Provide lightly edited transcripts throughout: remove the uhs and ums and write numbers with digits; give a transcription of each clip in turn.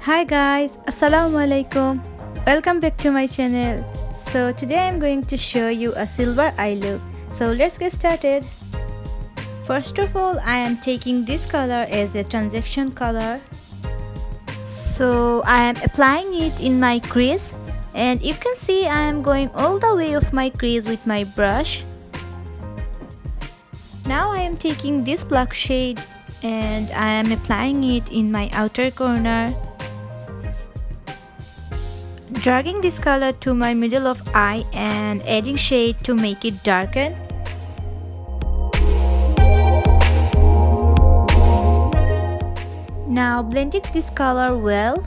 Hi guys, Assalamualaiqum. Welcome back to my channel. So today I'm going to show you a silver eye look. So let's get started. First of all, I am taking this color as a transaction color. So I am applying it in my crease, and you can see I am going all the way of my crease with my brush. Now I am taking this black shade and I am applying it in my outer corner, dragging this color to my middle of eye and adding shade to make it darken. Now blending this color well.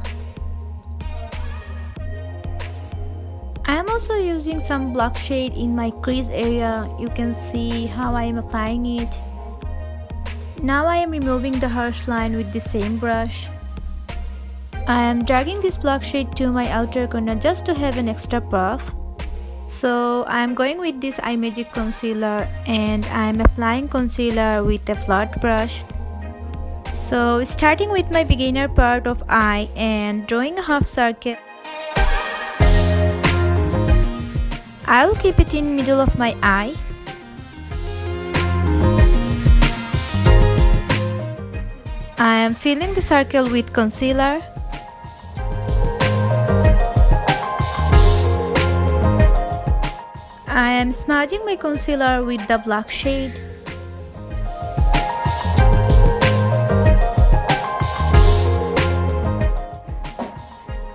I am also using some black shade in my crease area. You can see how I am applying it. Now I am removing the harsh line with the same brush. I am dragging this black shade to my outer corner just to have an extra puff. So I am going with this Eye Magic concealer and I am applying concealer with a flat brush. So starting with my beginner part of eye and drawing a half circle. I will keep it in middle of my eye. I am filling the circle with concealer. I am smudging my concealer with the black shade.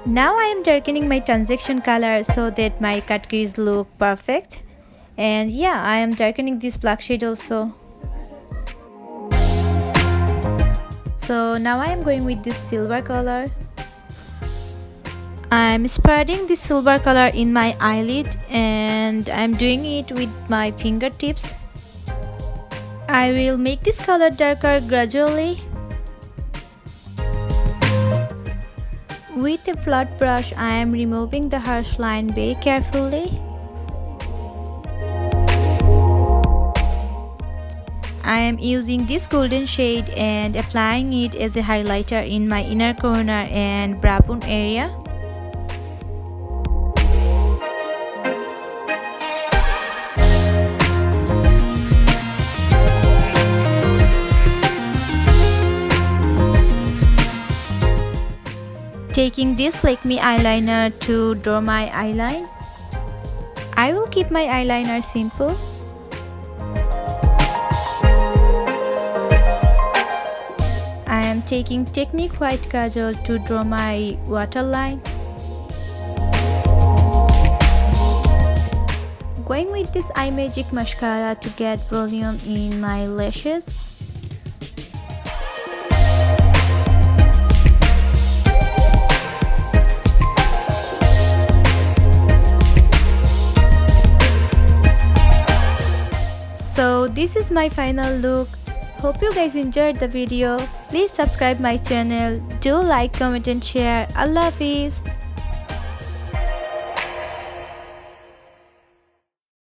Now I am darkening my transaction color so that my cut crease look perfect. And yeah, I am darkening this black shade also. So now I am going with this silver color. I am spreading this silver color in my eyelid and I am doing it with my fingertips. I will make this color darker gradually. With a flat brush, I am removing the harsh line very carefully. I am using this golden shade and applying it as a highlighter in my inner corner and brow bone area. Taking this Lakme eyeliner to draw my eyeline. I will keep my eyeliner simple. I am taking Technique White Kajal to draw my waterline. Going with this Eye Magic mascara to get volume in my lashes. So this is my final look. Hope you guys enjoyed the video. Please subscribe my channel. Do like, comment and share. Allah Hafiz.